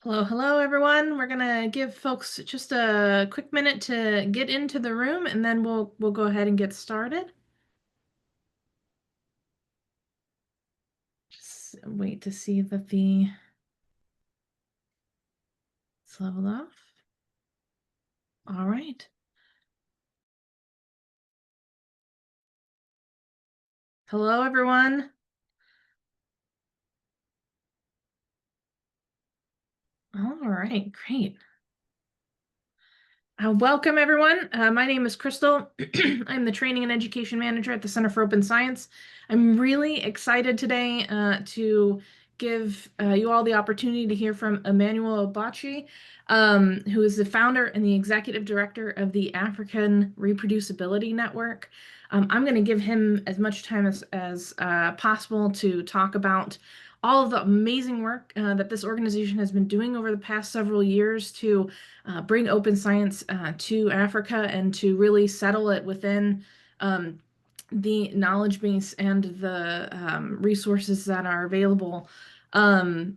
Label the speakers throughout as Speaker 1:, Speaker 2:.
Speaker 1: Hello, hello, everyone. We're gonna give folks just a quick minute to get into the room, and then we'll go ahead and get started. Just wait to see that it's leveled off. All right. Hello, everyone. All right, great. Welcome, everyone. My name is Crystal. I'm the Training and Education Manager at the Center for Open Science. I'm really excited today to give you all the opportunity to hear from Emmanuel Obachi, who is the founder and the executive director of the African Reproducibility Network. I'm going to give him as much time as possible to talk about all of the amazing work that this organization has been doing over the past several years to bring open science to Africa and to really settle it within the knowledge base and the resources that are available. While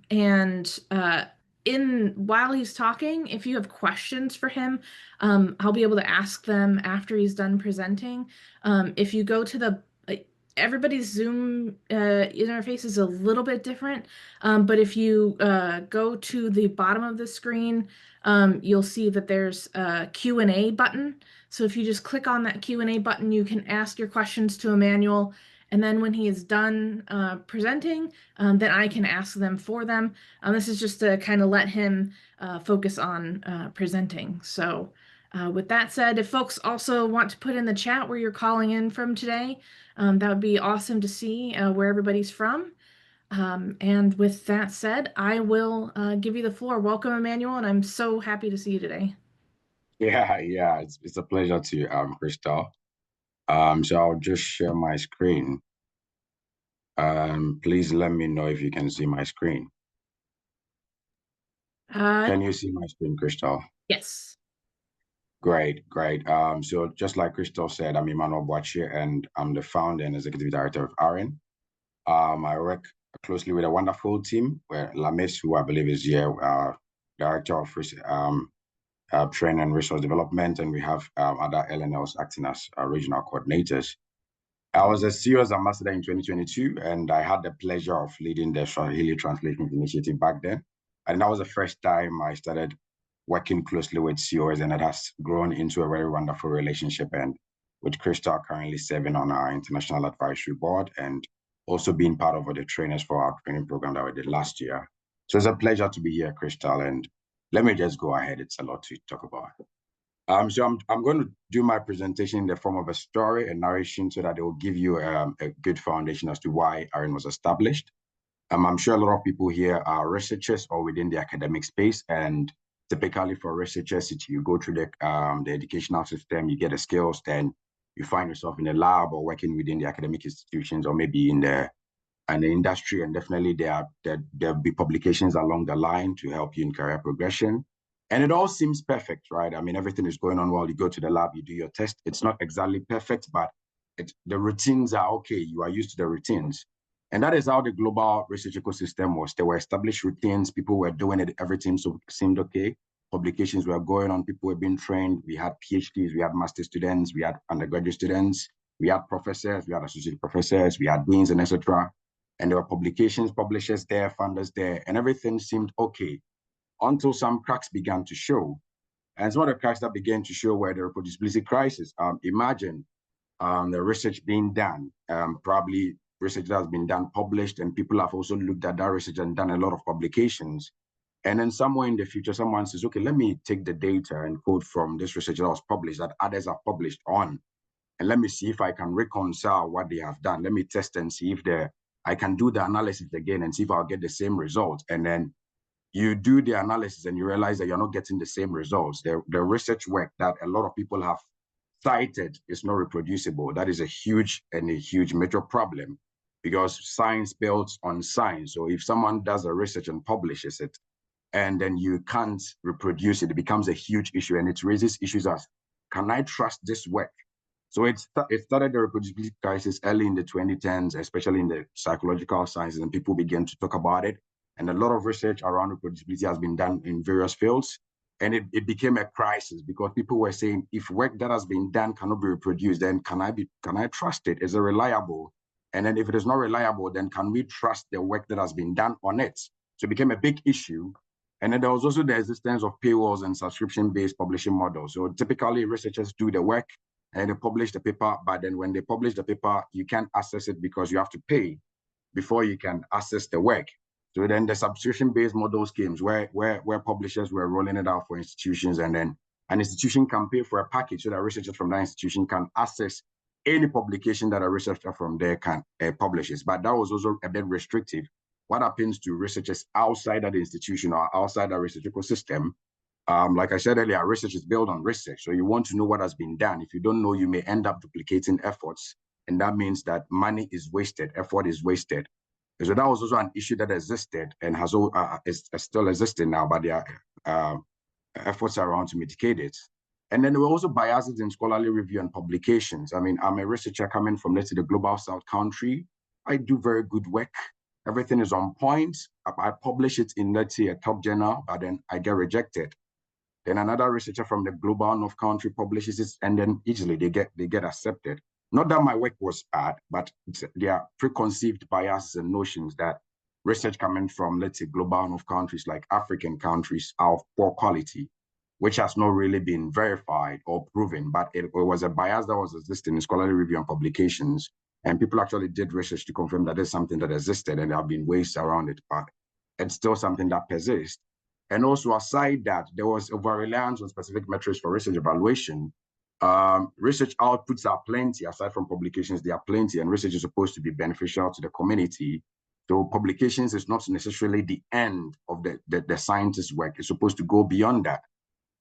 Speaker 1: he's talking, if you have questions for him, I'll be able to ask them after he's done presenting. If you go to everybody's Zoom interface is a little bit different, but if you go to the bottom of the screen, you'll see that there's a Q&A button. So if you just click on that Q&A button, you can ask your questions to Emmanuel. And then when he is done presenting, then I can ask them for them. This is just to kind of let him focus on presenting. So with that said, if folks also want to put in the chat where you're calling in from today, that would be awesome to see where everybody's from. And with that said, I will give you the floor. Welcome, Emmanuel, and I'm so happy to see you today.
Speaker 2: Yeah, it's a pleasure to Crystal. So I'll just share my screen. Please let me know if you can see my screen. Can you see my screen, Crystal?
Speaker 1: Yes.
Speaker 2: Great. So just like Crystal said, I'm Emmanuel Boachi, and I'm the founder and executive director of AREN. I work closely with a wonderful team where Lamis, who I believe is here, director of training and resource development, and we have other LNLs acting as regional coordinators. I was a CEO's ambassador in 2022, and I had the pleasure of leading the Swahili Translation Initiative back then. And that was the first time I started working closely with CEOs, and it has grown into a very wonderful relationship. And with Crystal currently serving on our International Advisory Board and also being part of the trainers for our training program that we did last year. So it's a pleasure to be here, Crystal. And let me just go ahead. It's a lot to talk about. So I'm going to do my presentation in the form of a story and narration so that it will give you a good foundation as to why AREN was established. I'm sure a lot of people here are researchers or within the academic space, and typically for researchers, you go through the educational system, you get the skills, then you find yourself in a lab or working within the academic institutions or maybe in the industry, and definitely there'll be publications along the line to help you in career progression. And it all seems perfect, right? I mean, everything is going on well. You go to the lab, you do your test. It's not exactly perfect, but the routines are okay. You are used to the routines. And that is how the global research ecosystem was. There were established routines. People were doing it. Everything seemed okay. Publications were going on. People were being trained. We had PhDs. We had master students. We had undergraduate students. We had professors. We had associate professors. We had deans and etc. And there were publications, publishers there, funders there, and everything seemed okay until some cracks began to show. And some of the cracks that began to show were the reproducibility crisis. Imagine the research being done, probably research that has been done, published, and people have also looked at that research and done a lot of publications. And then somewhere in the future, someone says, okay, let me take the data and code from this research that was published, that others have published on, and let me see if I can reconcile what they have done. Let me test and see if I can do the analysis again and see if I'll get the same result. And then you do the analysis and you realize that you're not getting the same results. The research work that a lot of people have cited is not reproducible. That is a huge major problem, because science builds on science. So if someone does a research and publishes it, and then you can't reproduce it, it becomes a huge issue, and it raises issues as, can I trust this work? So it started the reproducibility crisis early in the 2010s, especially in the psychological sciences, and people began to talk about it. And a lot of research around reproducibility has been done in various fields. And it became a crisis because people were saying, if work that has been done cannot be reproduced, then can I trust it? Is it reliable? And then if it is not reliable, then can we trust the work that has been done on it? So it became a big issue. And then there was also the existence of paywalls and subscription-based publishing models. So typically researchers do the work and they publish the paper, but then when they publish the paper, you can't access it because you have to pay before you can access the work. So then the subscription-based models came where publishers were rolling it out for institutions, and then an institution can pay for a package so that researchers from that institution can access any publication that a researcher from there can publishes. But that was also a bit restrictive. What happens to researchers outside of the institution or outside the research ecosystem? Like I said earlier, research is built on research. So you want to know what has been done. If you don't know, you may end up duplicating efforts. And that means that money is wasted, effort is wasted. So that was also an issue that existed and is still existing now, but there are efforts around to mitigate it. And then there were also biases in scholarly review and publications. I mean, I'm a researcher coming from, let's say, the global south country. I do very good work. Everything is on point. I publish it in, let's say, a top journal, but then I get rejected. Then another researcher from the global north country publishes it, and then easily they get accepted. Not that my work was bad, but there are preconceived biases and notions that research coming from, let's say, global north countries like African countries are of poor quality, which has not really been verified or proven, but it was a bias that was existing in scholarly review and publications. And people actually did research to confirm that there's something that existed and there have been ways around it, but it's still something that persists. And also aside that, there was over-reliance on specific metrics for research evaluation. Research outputs are plenty, aside from publications, they are plenty, and research is supposed to be beneficial to the community. So publications is not necessarily the end of the scientist's work. It's supposed to go beyond that.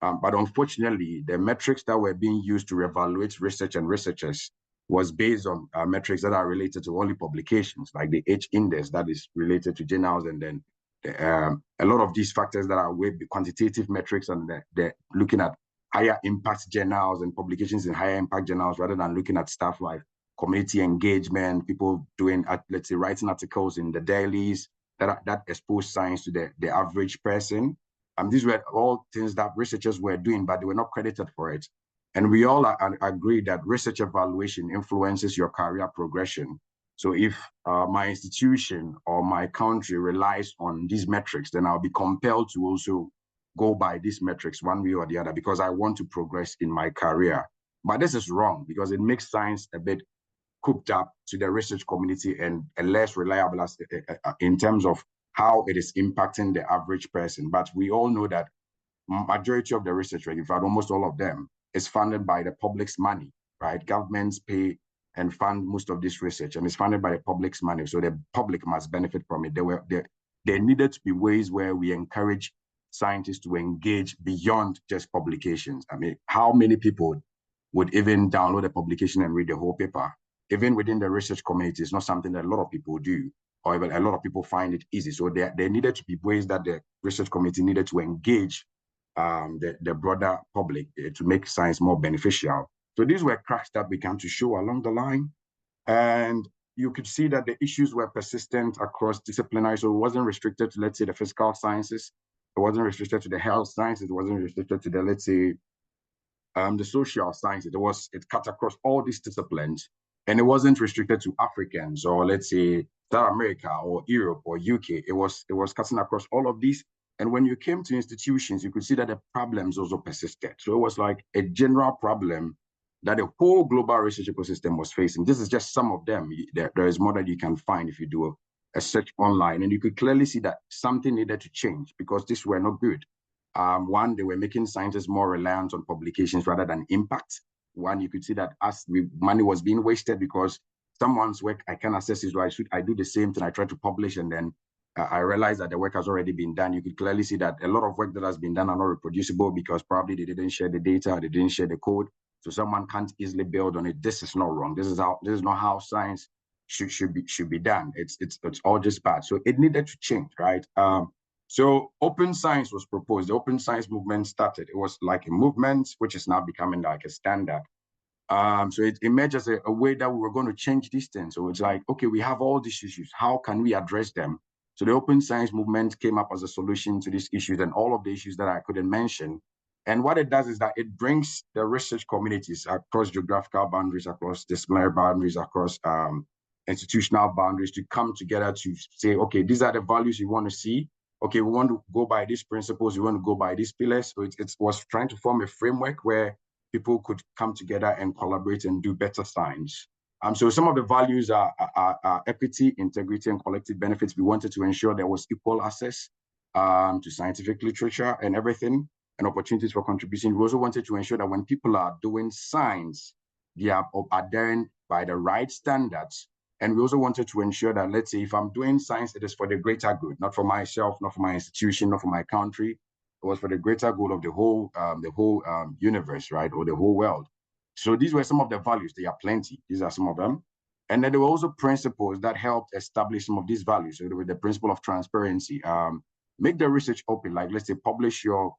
Speaker 2: But unfortunately, the metrics that were being used to evaluate research and researchers was based on metrics that are related to only publications, like the H index that is related to journals, and then a lot of these factors that are way quantitative metrics, and they're looking at higher impact journals and publications in higher impact journals rather than looking at stuff like community engagement, people doing, let's say, writing articles in the dailies that expose science to the average person. These were all things that researchers were doing, but they were not credited for it. And we all agree that research evaluation influences your career progression. So if my institution or my country relies on these metrics, then I'll be compelled to also go by these metrics one way or the other because I want to progress in my career. But this is wrong because it makes science a bit cooped up to the research community and less reliable in terms of how it is impacting the average person. But we all know that majority of the research, in fact, almost all of them, is funded by the public's money, right? Governments pay and fund most of this research, and it's funded by the public's money. So the public must benefit from it. There needed to be ways where we encourage scientists to engage beyond just publications. I mean, how many people would even download a publication and read the whole paper? Even within the research community, it's not something that a lot of people do, or even a lot of people find it easy. So there needed to be ways that the research community needed to engage the broader public to make science more beneficial. So these were cracks that began to show along the line. And you could see that the issues were persistent across disciplinary. So it wasn't restricted to, let's say, the physical sciences. It wasn't restricted to the health sciences. It wasn't restricted to the, let's say, the social sciences. It cut across all these disciplines. And it wasn't restricted to Africans or, let's say, South America or Europe or UK. It was cutting across all of these. And when you came to institutions, you could see that the problems also persisted. So it was like a general problem that the whole global research ecosystem was facing. This is just some of them. There is more that you can find if you do a search online. And you could clearly see that something needed to change because these were not good. One, they were making scientists more reliant on publications rather than impact. One, you could see that money was being wasted because someone's work, I can access it, so I do the same thing. I try to publish and then I realize that the work has already been done. You could clearly see that a lot of work that has been done are not reproducible because probably they didn't share the data, they didn't share the code. So someone can't easily build on it. This is not wrong. This is not how science should be done. It's all just bad. So it needed to change, right? So open science was proposed. The open science movement started. It was like a movement, which is now becoming like a standard. So it emerged as a way that we were going to change these things. So it's like, okay, we have all these issues. How can we address them So the open science movement came up as a solution to these issues and all of the issues that I couldn't mention. And what it does is that it brings the research communities across geographical boundaries, across disciplinary boundaries, across institutional boundaries to come together to say, okay, these are the values you want to see. Okay, we want to go by these principles, we want to go by these pillars. So it was trying to form a framework where people could come together and collaborate and do better science. So some of the values are equity, integrity, and collective benefits. We wanted to ensure there was equal access to scientific literature and everything, and opportunities for contribution. We also wanted to ensure that when people are doing science, they are adhering by the right standards. And we also wanted to ensure that, let's say, if I'm doing science, it is for the greater good, not for myself, not for my institution, not for my country. It was for the greater good of the whole universe, right, or the whole world. So these were some of the values. There are plenty. These are some of them. And then there were also principles that helped establish some of these values. So there was the principle of transparency. Make the research open, like let's say publish your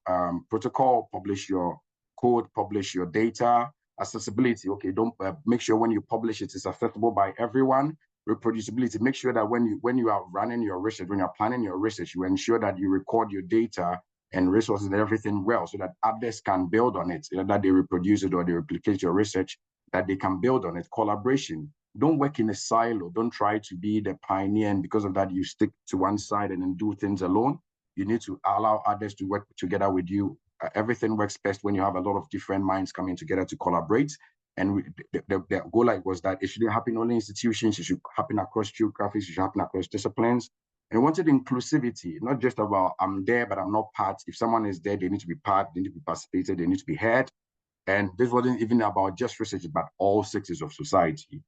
Speaker 2: protocol, publish your code, publish your data. Accessibility, okay, don't make sure when you publish it, it's accessible by everyone. Reproducibility, make sure that when you are running your research, when you're planning your research, you ensure that you record your data and resources and everything well so that others can build on it, that they reproduce it or they replicate your research, that they can build on it. Collaboration, don't work in a silo, don't try to be the pioneer, and because of that, you stick to one side and then do things alone. You need to allow others to work together with you. Everything works best when you have a lot of different minds coming together to collaborate. And the goal was that it shouldn't happen only in institutions, it should happen across geographies, it should happen across disciplines. And we wanted inclusivity, not just about I'm there, but I'm not part. If someone is there, they need to be part, they need to be participated, they need to be heard. And this wasn't even about just research, but all sectors of society.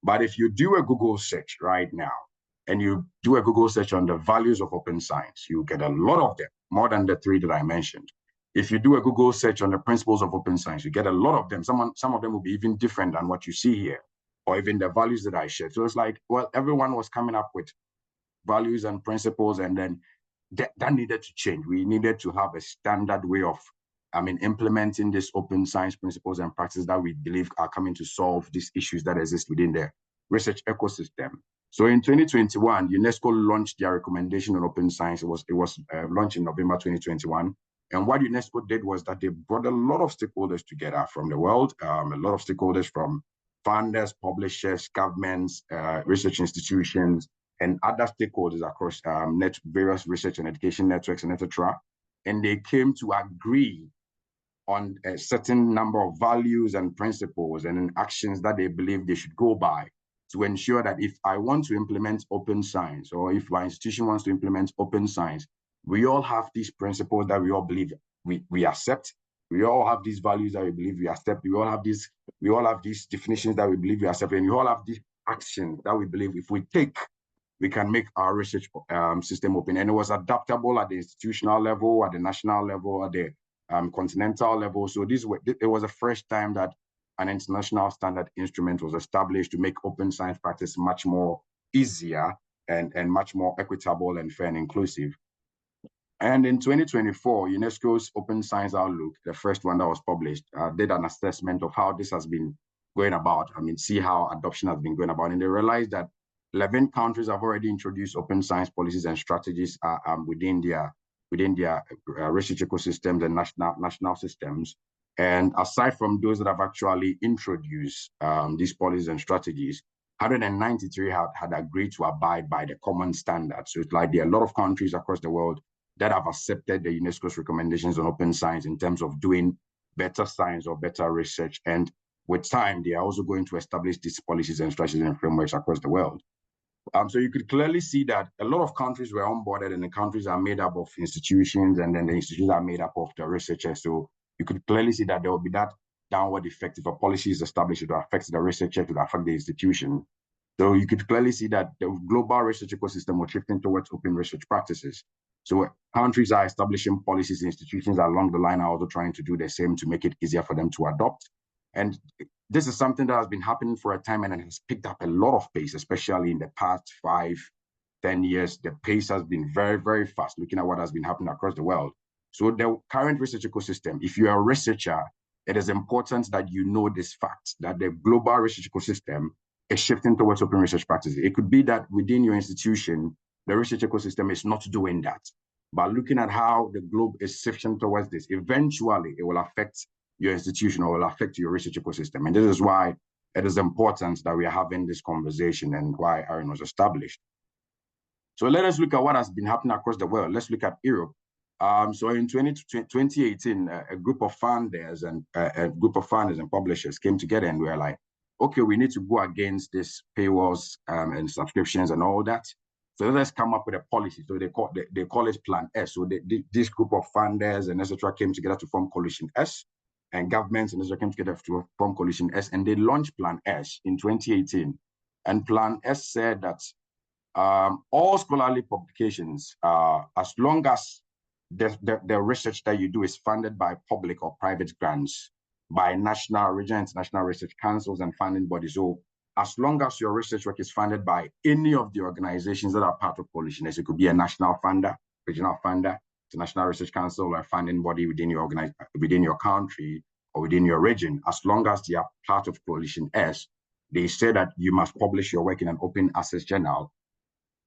Speaker 2: But if you do a Google search right now, and you do a Google search on the values of open science, you get a lot of them, more than the three that I mentioned. If you do a Google search on the principles of open science, you get a lot of them. Some of them will be even different than what you see here, or even the values that I shared. So it's like, well, everyone was coming up with values and principles, and then that needed to change. We needed to have a standard way of, implementing these open science principles and practices that we believe are coming to solve these issues that exist within the research ecosystem. So in 2021, UNESCO launched their recommendation on open science. It was launched in November 2021. And what UNESCO did was that they brought a lot of stakeholders together from the world, a lot of stakeholders from funders, publishers, governments, research institutions, and other stakeholders across various research and education networks, and etc. And they came to agree on a certain number of values and principles and actions that they believe they should go by to ensure that if I want to implement open science, or if my institution wants to implement open science, we all have these principles that we all believe we accept. We all have these values that we believe we accept. We all have these definitions that we believe we accept, and we all have these actions that we believe if we take, we can make our research system open. And it was adaptable at the institutional level, at the national level, at the continental level. So it was the first time that an international standard instrument was established to make open science practice much more easier and much more equitable and fair and inclusive. And in 2024, UNESCO's Open Science Outlook, the first one that was published, did an assessment of how this has been going about. See how adoption has been going about. And they realized that 11 countries have already introduced open science policies and strategies within their research ecosystems and national systems. And aside from those that have actually introduced these policies and strategies, 193 had agreed to abide by the common standards. So it's like there are a lot of countries across the world that have accepted the UNESCO's recommendations on open science in terms of doing better science or better research. And with time, they are also going to establish these policies and strategies and frameworks across the world. So you could clearly see that a lot of countries were onboarded, and the countries are made up of institutions, and then the institutions are made up of the researchers. So you could clearly see that there will be that downward effect if a policy is established to affect the researcher, to affect the institution. So you could clearly see that the global research ecosystem was shifting towards open research practices. So countries are establishing policies, institutions along the line are also trying to do the same to make it easier for them to adopt. And this is something that has been happening for a time, and it has picked up a lot of pace, especially in the past 5-10 years. The pace has been very, very fast, looking at what has been happening across the world. So the current research ecosystem, if you're a researcher, it is important that you know this fact, that the global research ecosystem is shifting towards open research practices. It could be that within your institution, the research ecosystem is not doing that. But looking at how the globe is shifting towards this, eventually it will affect your institution or will affect your research ecosystem. And this is why it is important that we are having this conversation and why AREN was established. So let us look at what has been happening across the world. Let's look at Europe. So in 2018, a group of funders and publishers came together and we were like, okay, we need to go against this paywalls and subscriptions and all that. So let's come up with a policy. So they call it Plan S. So this group of funders and etc. came together to form Coalition S, and governments and etc. came together to form Coalition S, and they launched Plan S in 2018. And Plan S said that all scholarly publications, as long as the research that you do is funded by public or private grants, by national, regional, international research councils and funding bodies. So as long as your research work is funded by any of the organizations that are part of Coalition, as it could be a national funder, regional funder, international research council, or a funding body within your within your country or within your region, as long as they are part of Coalition S, they say that you must publish your work in an open access journal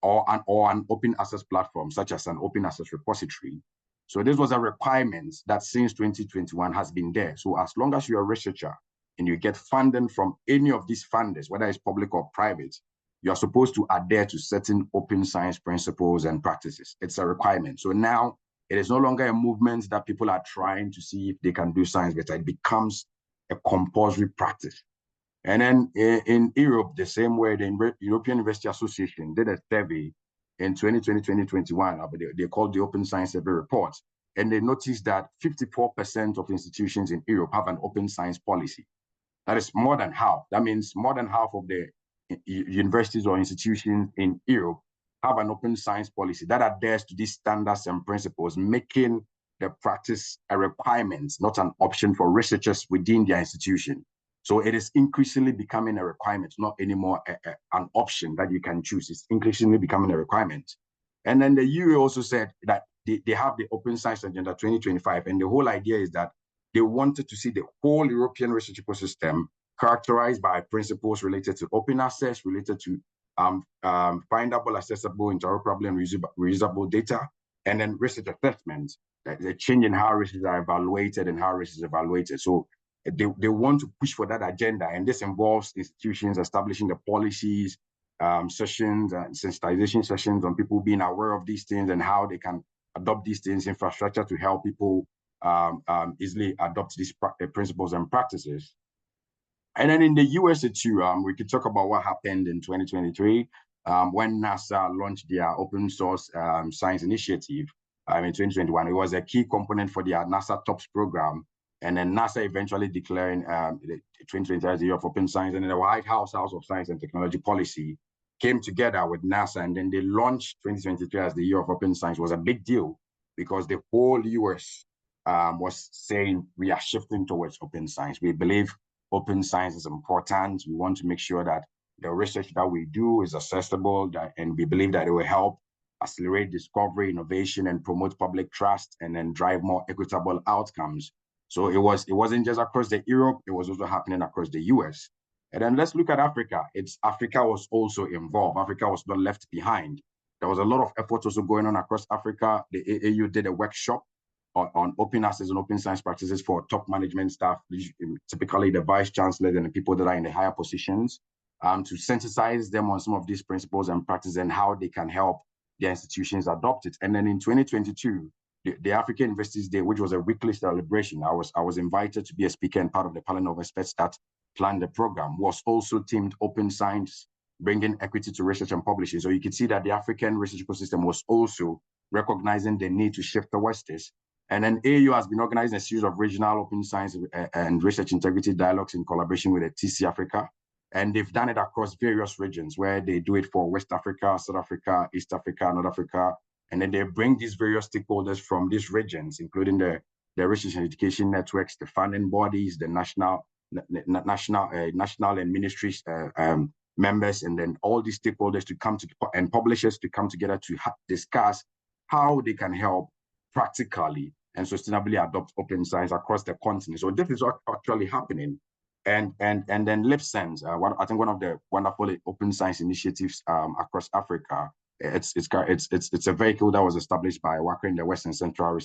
Speaker 2: or an open access platform, such as an open access repository. So this was a requirement that since 2021 has been there. So as long as you're a researcher and you get funding from any of these funders, whether it's public or private, you're supposed to adhere to certain open science principles and practices. It's a requirement. So now it is no longer a movement that people are trying to see if they can do science better. It becomes a compulsory practice. And then in Europe, the same way, the European University Association did a survey in 2020, 2021, they called the Open Science Survey Report. And they noticed that 54% of institutions in Europe have an open science policy. That is more than half. That means more than half of the universities or institutions in Europe have an open science policy that adheres to these standards and principles, making the practice a requirement, not an option for researchers within their institution. So it is increasingly becoming a requirement, not anymore an option that you can choose. It's increasingly becoming a requirement. And then the EU also said that they have the Open Science Agenda 2025. And the whole idea is that they wanted to see the whole European research ecosystem characterized by principles related to open access, related to findable, accessible, interoperable, and reusable data, and then research assessment, the change in how research are evaluated and how research is evaluated. So they want to push for that agenda, and this involves institutions establishing the policies, sessions, sensitization sessions on people being aware of these things and how they can adopt these things, infrastructure to help people easily adopt these principles and practices. And then in the USA too, we could talk about what happened in 2023 when NASA launched their open source science initiative in 2021. It was a key component for their NASA TOPS program. And then NASA eventually declaring the 2020 as the year of open science. And then the White House, House of Science and Technology Policy came together with NASA. And then they launched 2023 as the year of open science. It was a big deal because the whole US was saying we are shifting towards open science. We believe open science is important. We want to make sure that the research that we do is accessible, and we believe that it will help accelerate discovery, innovation, and promote public trust, and then drive more equitable outcomes. So it wasn't just across the Europe, it was also happening across the US. And then let's look at Africa. Africa was also involved. Africa was not left behind. There was a lot of effort also going on across Africa. The AAU did a workshop on open access and open science practices for top management staff, typically the vice chancellors and the people that are in the higher positions, to sensitize them on some of these principles and practices and how they can help their institutions adopt it. And then in 2022, the African Universities Day, which was a weekly celebration, I was invited to be a speaker and part of the panel of experts that planned the program, was also themed open science, bringing equity to research and publishing. So you can see that the African research ecosystem was also recognizing the need to shift towards this. And then AU has been organizing a series of regional open science and research integrity dialogues in collaboration with the TC Africa. And they've done it across various regions where they do it for West Africa, South Africa, East Africa, North Africa. And then they bring these various stakeholders from these regions, including the research and education networks, the funding bodies, the national and ministries members, and then all these stakeholders to come to, and publishers to come together to discuss how they can help practically and sustainably adopt open science across the continent. So this is what actually happening. And then LipSense, I think one of the wonderful open science initiatives across Africa It's a vehicle that was established by WACRE in the West and Central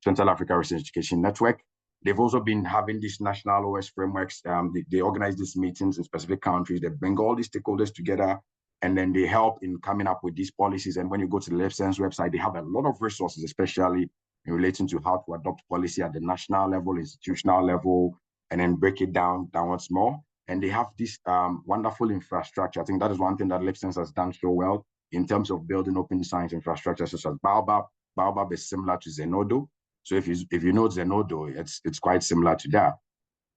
Speaker 2: Africa Research Education Network. They've also been having these national OS frameworks. They organize these meetings in specific countries. They bring all these stakeholders together, and then they help in coming up with these policies. And when you go to the LiveSense website, they have a lot of resources, especially in relating to how to adopt policy at the national level, institutional level, and then break it downwards more. And they have this wonderful infrastructure. I think that is one thing that LiveSense has done so well in terms of building open science infrastructure, such as Baobab. Baobab is similar to Zenodo. So if you know Zenodo, it's quite similar to that.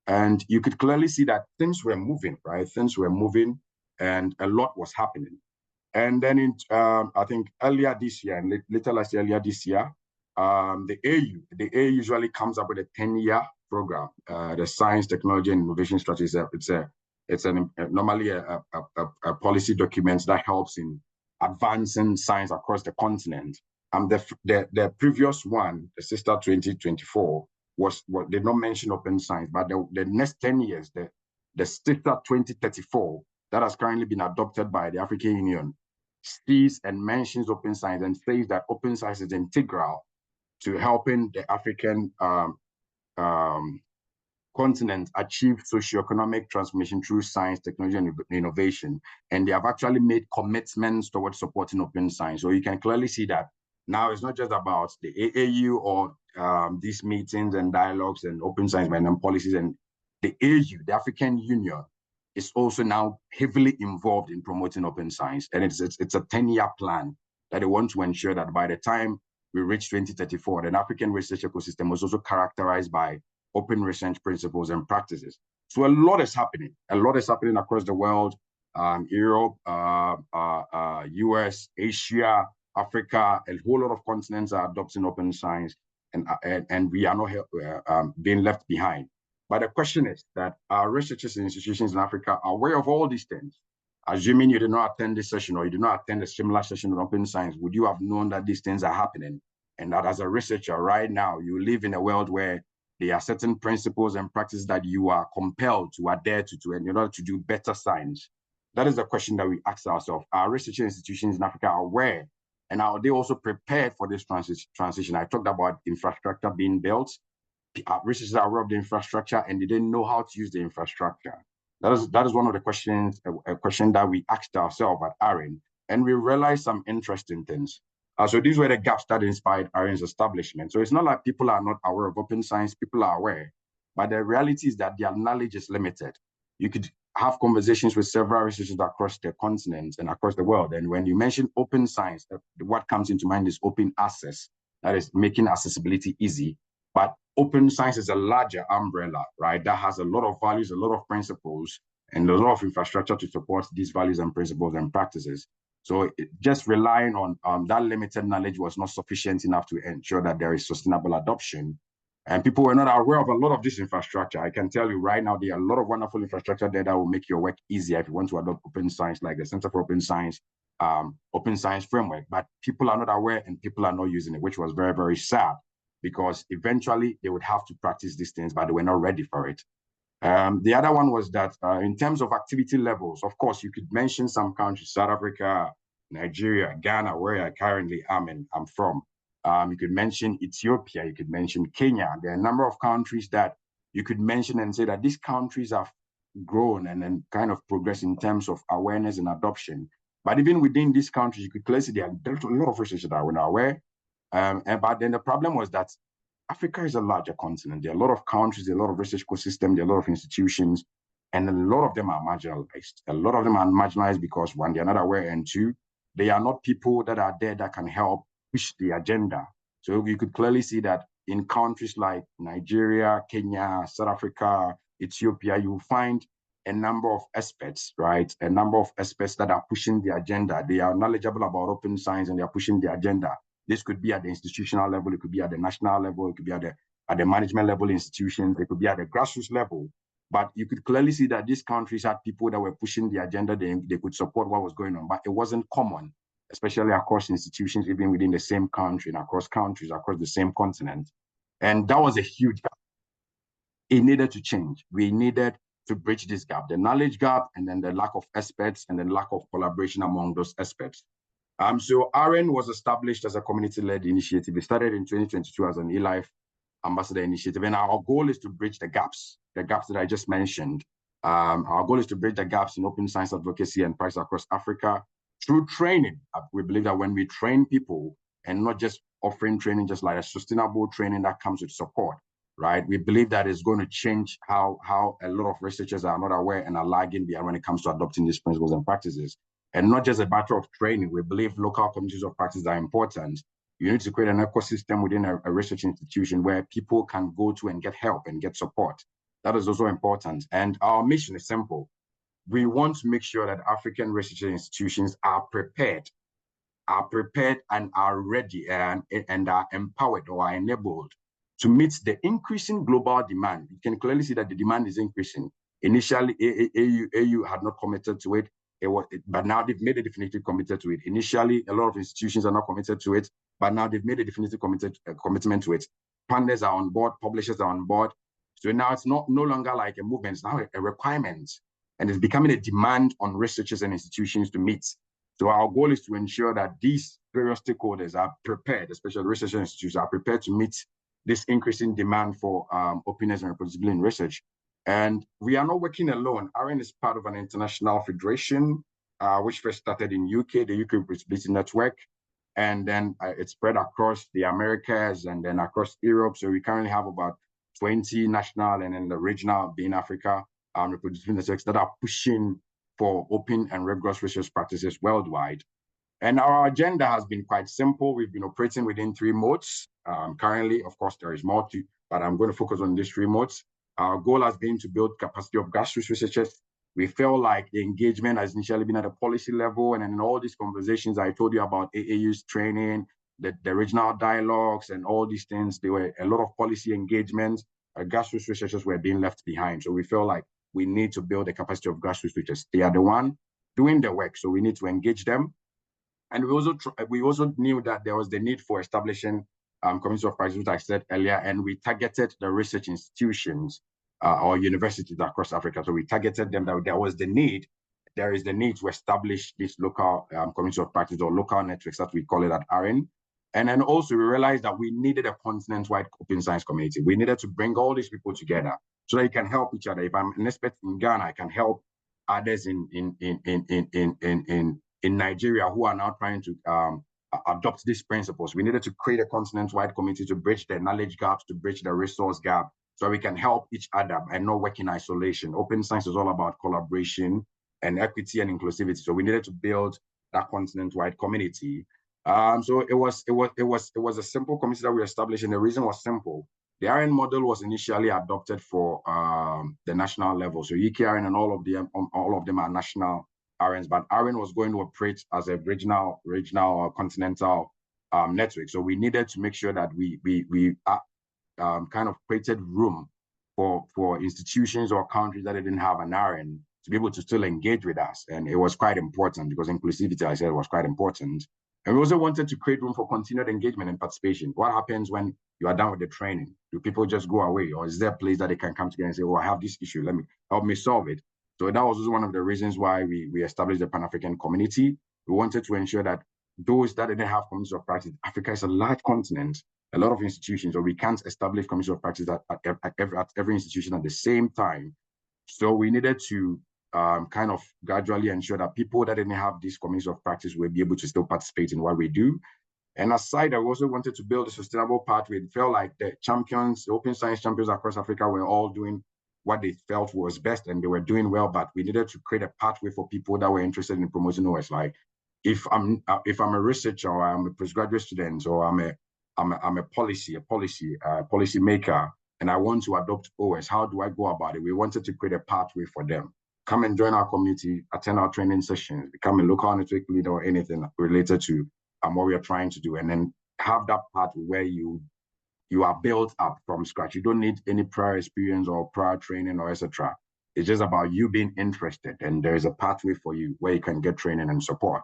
Speaker 2: And you could clearly see that things were moving, right? Things were moving and a lot was happening. And then I think earlier this year, and later last year, earlier this year, the AU usually comes up with a 10-year program. The Science, Technology, and Innovation Strategy it's normally a policy document that helps in advancing science across the continent. The previous one, the Sister 2024, did not mention open science, but the next 10 years, the Sister 2034 that has currently been adopted by the African Union sees and mentions open science and says that open science is integral to helping the African continent achieve socioeconomic transformation through science, technology, and innovation. And they have actually made commitments towards supporting open science. So you can clearly see that now it's not just about the AAU or these meetings and dialogues and open science and policies. And the AU, the African Union, is also now heavily involved in promoting open science. And it's a 10-year plan that they want to ensure that by the time we reach 2034, the African research ecosystem was also characterized by open research principles and practices. So a lot is happening. A lot is happening across the world, Europe, US, Asia, Africa, a whole lot of continents are adopting open science, and we are not being left behind. But the question is that our researchers and institutions in Africa are aware of all these things. Assuming you did not attend this session or you did not attend a similar session on open science, would you have known that these things are happening? And that as a researcher right now, you live in a world where there are certain principles and practices that you are compelled to adhere to in order to do better science. That is the question that we ask ourselves. Are research institutions in Africa aware, and are they also prepared for this transition? I talked about infrastructure being built. Researchers are aware of the infrastructure and they didn't know how to use the infrastructure. That is one of the questions, a question that we asked ourselves at AREN, and we realized some interesting things. So these were the gaps that inspired AREN's establishment. So it's not like people are not aware of open science, people are aware, but the reality is that their knowledge is limited. You could have conversations with several researchers across the continent and across the world. And when you mention open science, what comes into mind is open access, that is making accessibility easy. But open science is a larger umbrella, right? That has a lot of values, a lot of principles, and a lot of infrastructure to support these values and principles and practices. So just relying on that limited knowledge was not sufficient enough to ensure that there is sustainable adoption. And people were not aware of a lot of this infrastructure. I can tell you right now, there are a lot of wonderful infrastructure there that will make your work easier if you want to adopt open science, like the Center for Open Science framework. But people are not aware and people are not using it, which was very, very sad, because eventually they would have to practice these things, but they were not ready for it. The other one was that in terms of activity levels, of course, you could mention some countries, South Africa, Nigeria, Ghana, where I currently am and I'm from. You could mention Ethiopia, you could mention Kenya. There are a number of countries that you could mention and say that these countries have grown and then kind of progressed in terms of awareness and adoption. But even within these countries, you could clearly see there are a lot of research that were not aware. But then the problem was that Africa is a larger continent. There are a lot of countries, there are a lot of research ecosystems, there are a lot of institutions, and a lot of them are marginalized. A lot of them are marginalized because, one, they're not aware, and two, they are not people that are there that can help push the agenda. So you could clearly see that in countries like Nigeria, Kenya, South Africa, Ethiopia, you will find a number of experts, right? A number of experts that are pushing the agenda. They are knowledgeable about open science and they are pushing the agenda. This could be at the institutional level, it could be at the national level, it could be at the management level institutions, it could be at the grassroots level. But you could clearly see that these countries had people that were pushing the agenda, they could support what was going on, but it wasn't common, especially across institutions, even within the same country and across countries, across the same continent. And that was a huge gap. It needed to change. We needed to bridge this gap, the knowledge gap, and then the lack of experts, and then lack of collaboration among those experts. So AREN was established as a community-led initiative. It started in 2022 as an eLife ambassador initiative, and our goal is to bridge the gaps that I just mentioned. Our goal is to bridge the gaps in open science advocacy and practice across Africa through training. We believe that when we train people and not just offering training, just like a sustainable training that comes with support, right? We believe that it's going to change how a lot of researchers are not aware and are lagging behind when it comes to adopting these principles and practices. And not just a matter of training. We believe local communities of practice are important. You need to create an ecosystem within a research institution where people can go to and get help and get support. That is also important. And our mission is simple. We want to make sure that African research institutions are prepared and are ready and are empowered or are enabled to meet the increasing global demand. You can clearly see that the demand is increasing. Initially, AU had not committed to it, but now they've made a definitive commitment to it. Initially, a lot of institutions are not committed to it, but now they've made a definitive commitment to it. Funders are on board, publishers are on board. So now it's no longer like a movement, it's now a requirement. And it's becoming a demand on researchers and institutions to meet. So our goal is to ensure that these various stakeholders are prepared, especially research institutes, are prepared to meet this increasing demand for openness and reproducibility in research. And we are not working alone. AREN is part of an international federation, which first started in UK, the UK Reproducibility Network, and then it spread across the Americas and then across Europe. So we currently have about 20 national and then the regional, being Africa, reproducibility networks that are pushing for open and rigorous research practices worldwide. And our agenda has been quite simple. We've been operating within 3 modes. Currently, of course, there is more to, but I'm going to focus on these 3 modes. Our goal has been to build capacity of grassroots researchers. We feel like the engagement has initially been at a policy level, and in all these conversations I told you about AAU's training, the regional dialogues, and all these things, there were a lot of policy engagements. Grassroots researchers were being left behind. So we feel like we need to build the capacity of grassroots researchers. They are the one doing the work, so we need to engage them. And we also knew that there was the need for establishing communities of practice, which I said earlier, and we targeted the research institutions or universities across Africa. So we targeted them that there is the need to establish these local communities of practice or local networks, that we call it at AREN. And then also we realized that we needed a continent-wide open science community. We needed to bring all these people together so that you can help each other. If I'm an expert in Ghana, I can help others in Nigeria who are now trying to adopt these principles. We needed to create a continent-wide community to bridge the knowledge gaps, to bridge the resource gap, so we can help each other and not work in isolation. Open science is all about collaboration and equity and inclusivity. So we needed to build that continent-wide community. So it was a simple community that we established, and the reason was simple. The AREN model was initially adopted for the national level. So UK AREN and all of them are national ARENs, but AREN was going to operate as a regional or continental network. So we needed to make sure that we kind of created room for institutions or countries that didn't have an AREN to be able to still engage with us. And it was quite important because inclusivity, I said, was quite important. And we also wanted to create room for continued engagement and participation. What happens when you are done with the training? Do people just go away? Or is there a place that they can come together and say, oh, I have this issue, help me solve it? So that was also one of the reasons why we established the Pan-African community. We wanted to ensure that those that didn't have communities of practice, Africa is a large continent, a lot of institutions, so we can't establish communities of practice at every institution at the same time. So we needed to kind of gradually ensure that people that didn't have these communities of practice will be able to still participate in what we do. And aside, I also wanted to build a sustainable pathway. It felt like the champions, the open science champions across Africa were all doing what they felt was best and they were doing well, but we needed to create a pathway for people that were interested in promoting OS. Like if I'm a researcher or I'm a postgraduate student or I'm a policy maker and I want to adopt OS, how do I go about it? We wanted to create a pathway for them. Come and join our community, attend our training sessions, become a local network leader or anything related to what we are trying to do, and then have that part where you are built up from scratch. You don't need any prior experience or prior training or etc. It's just about you being interested, and there is a pathway for you where you can get training and support.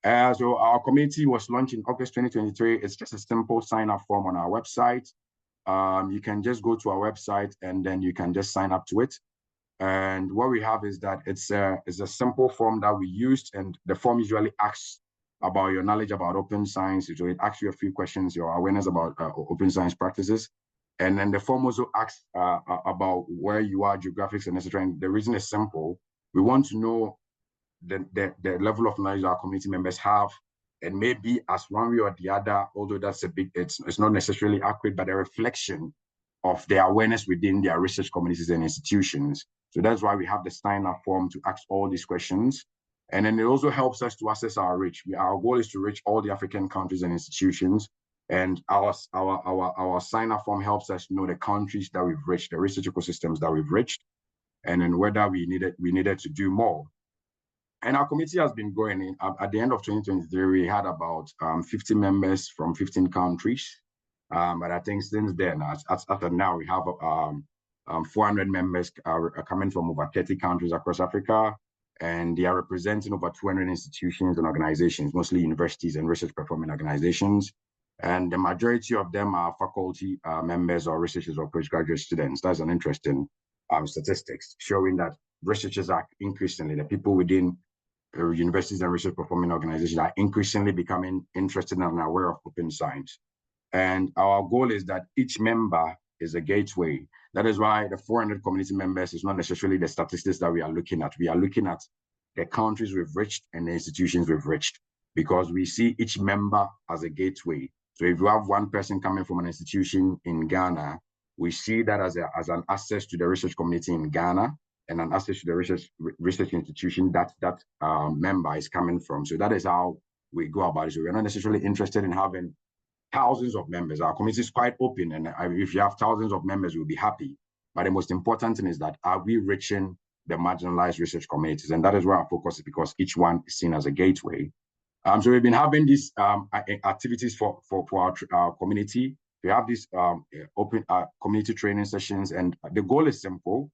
Speaker 2: So our community was launched in August 2023. It's just a simple sign-up form on our website. You can just go to our website and then you can just sign up to it. And what we have is that it's a simple form that we used, and the form usually asks about your knowledge about open science. So it asks you a few questions, your awareness about open science practices. And then the form also asks about where you are, geographics, and etc. And the reason is simple. We want to know the level of knowledge our community members have, and maybe as one way or the other, although that's it's not necessarily accurate, but a reflection of their awareness within their research communities and institutions. So that's why we have the sign-up form to ask all these questions. And then it also helps us to assess our reach. Our goal is to reach all the African countries and institutions. And our sign-up form helps us know the countries that we've reached, the research ecosystems that we've reached, and then whether we needed to do more. And our committee has been growing. At the end of 2023, we had about 50 members from 15 countries. But I think since then, after now, we have 400 members coming from over 30 countries across Africa. And they are representing over 200 institutions and organizations, mostly universities and research performing organizations. And the majority of them are faculty members or researchers or postgraduate students. That's an interesting statistics showing that researchers are increasingly, the people within universities and research performing organizations are increasingly becoming interested and aware of open science. And our goal is that each member is a gateway. That is why the 400 community members is not necessarily the statistics that we are looking at. We are looking at the countries we've reached and the institutions we've reached, because we see each member as a gateway. So if you have one person coming from an institution in Ghana, we see that as an access to the research community in Ghana, and an access to the research institution that member is coming from. So that is how we go about it. So we're not necessarily interested in having thousands of members. Our community is quite open, and if you have thousands of members, we'll be happy. But the most important thing is that, are we reaching the marginalized research communities? And that is where our focus is, because each one is seen as a gateway. So we've been having these activities for our community. We have these open community training sessions, and the goal is simple.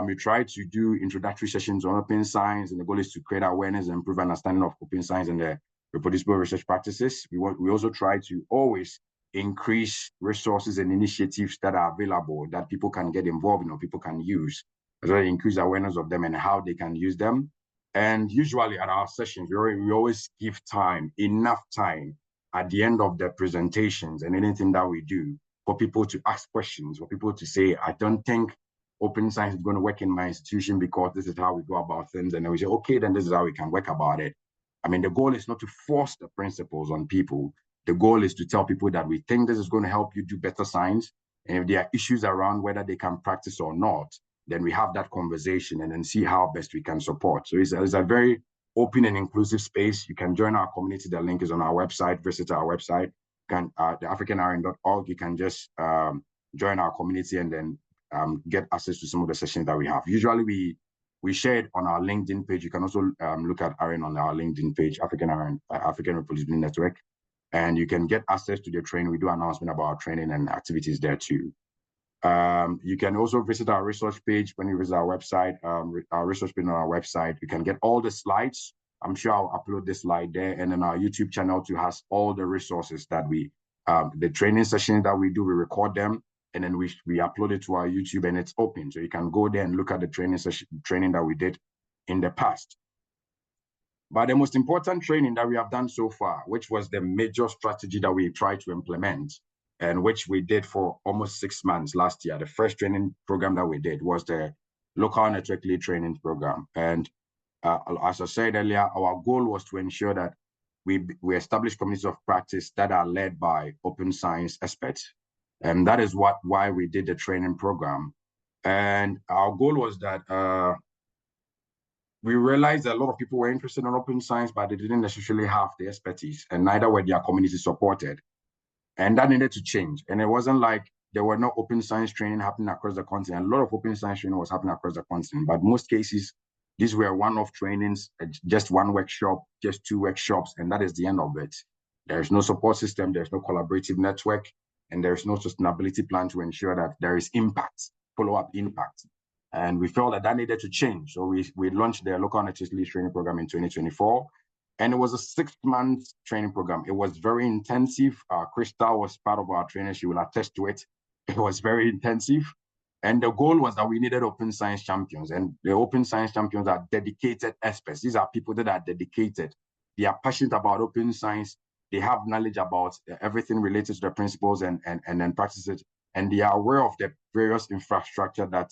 Speaker 2: We try to do introductory sessions on open science, and the goal is to create awareness and improve understanding of open science and the reproducible research practices. We also try to always increase resources and initiatives that are available that people can get involved in or people can use, as well as increase awareness of them and how they can use them. And usually at our sessions, we always give enough time at the end of the presentations and anything that we do for people to ask questions, for people to say, I don't think open science is going to work in my institution because this is how we go about things. And then we say, okay, then this is how we can work about it. I mean, the goal is not to force the principles on people. The goal is to tell people that we think this is going to help you do better science. And if there are issues around whether they can practice or not, then we have that conversation and then see how best we can support. So it's a very open and inclusive space. You can join our community. The link is on our website. Visit our website, the AfricanAREN.org. You can just join our community and then get access to some of the sessions that we have. Usually we share it on our LinkedIn page. You can also look at AREN on our LinkedIn page, African Reproducibility Network, and you can get access to the training. We do announcement about our training and activities there too. You can also visit our resource page when you visit our website, our resource page on our website. You can get all the slides. I'm sure I'll upload this slide there, and then our YouTube channel too has all the resources that the training sessions that we do, we record them, and then we upload it to our YouTube, and it's open. So you can go there and look at the training that we did in the past. But the most important training that we have done so far, which was the major strategy that we tried to implement, and which we did for almost 6 months last year, the first training program that we did was the local network lead training program. And as I said earlier, our goal was to ensure that we establish communities of practice that are led by open science experts. And that is why we did the training program. And our goal was that we realized that a lot of people were interested in open science, but they didn't necessarily have the expertise, and neither were their community supported. And that needed to change. And it wasn't like there were no open science training happening across the continent. A lot of open science training was happening across the continent, but most cases, these were one-off trainings, just one workshop, just 2 workshops, and that is the end of it. There's no support system, there's no collaborative network, and there's no sustainability plan to ensure that there is impact, follow-up impact. And we felt that needed to change. So we launched the local network lead training program in 2024. And it was a 6-month training program. It was very intensive. Crystal was part of our training. She will attest to it. It was very intensive. And the goal was that we needed open science champions. And the open science champions are dedicated experts. These are people that are dedicated they are passionate about open science, they have knowledge about everything related to the principles and then practices, and they are aware of the various infrastructure that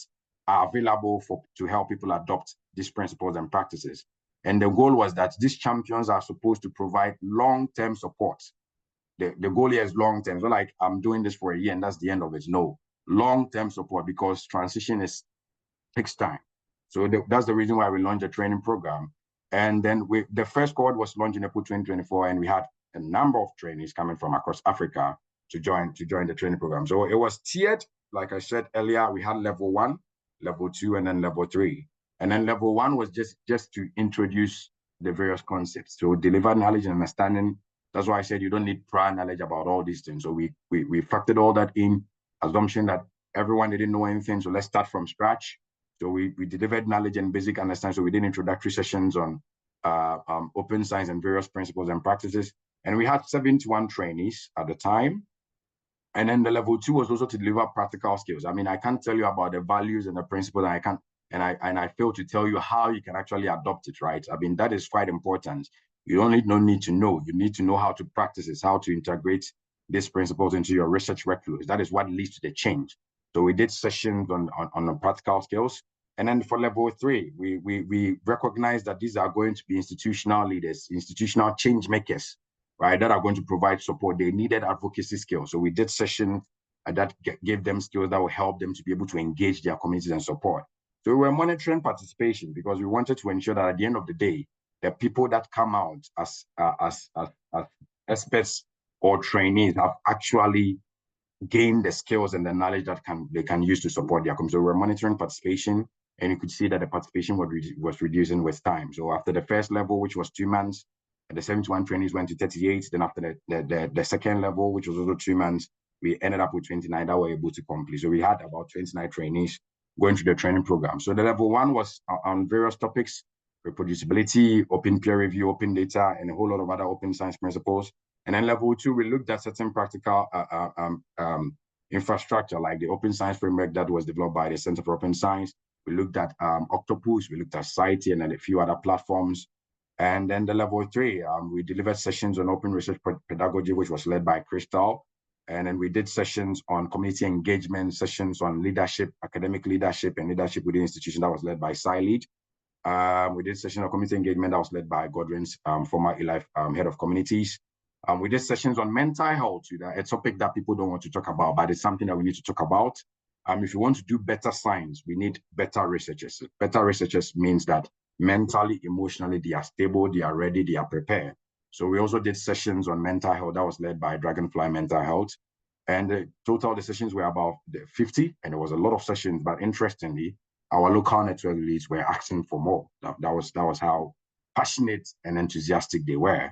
Speaker 2: are available to help people adopt these principles and practices. And the goal was that these champions are supposed to provide long-term support. The goal here is long-term. It's not like I'm doing this for a year and that's the end of it. No, long-term support, because transition takes time. So that's the reason why we launched a training program. And then the first cohort was launched in April 2024, and we had a number of trainees coming from across Africa to join the training program. So it was tiered. Like I said earlier, we had level 1, level 2, and then level 3. And then level 1 was just to introduce the various concepts, to deliver knowledge and understanding. That's why I said you don't need prior knowledge about all these things. So we factored all that in, assumption that everyone didn't know anything. So let's start from scratch. So we delivered knowledge and basic understanding. So we did introductory sessions on open science and various principles and practices. And we had 71 trainees at the time. And then the level 2 was also to deliver practical skills. I mean, I can't tell you about the values and the principles, and I fail to tell you how you can actually adopt it, right? I mean, that is quite important. You don't need to know. You need to know how to practice it, how to integrate these principles into your research workflows. That is what leads to the change. So we did sessions on the practical skills. And then for level 3, we recognize that these are going to be institutional leaders, institutional change makers, right, that are going to provide support. They needed advocacy skills. So we did sessions that gave them skills that will help them to be able to engage their communities and support. So we were monitoring participation because we wanted to ensure that at the end of the day, the people that come out as experts or trainees have actually gained the skills and the knowledge that they can use to support their community. So we're monitoring participation, and you could see that the participation was reducing with time. So after the first level, which was 2 months, the 71 trainees went to 38. Then after the second level, which was also 2 months, we ended up with 29 that were able to complete. So we had about 29 trainees going through the training program. So the level 1 was on various topics: reproducibility, open peer review, open data, and a whole lot of other open science principles. And then level 2, we looked at certain practical infrastructure, like the open science framework that was developed by the Center for Open Science. We looked at Octopus, we looked at Society, and then a few other platforms. And then the level 3, we delivered sessions on open research pedagogy, which was led by Crystal. And then we did sessions on community engagement, sessions on leadership, academic leadership, and leadership within institutions that was led by SciLead. We did session on community engagement that was led by Godwin's former eLife head of communities. We did sessions on mental health, a topic that people don't want to talk about, but it's something that we need to talk about. If you want to do better science, we need better researchers. Better researchers means that mentally, emotionally, they are stable, they are ready, they are prepared. So we also did sessions on mental health that was led by Dragonfly Mental Health. And the total the sessions were about 50, and there was a lot of sessions, but interestingly, our local network leads were asking for more. That was how passionate and enthusiastic they were.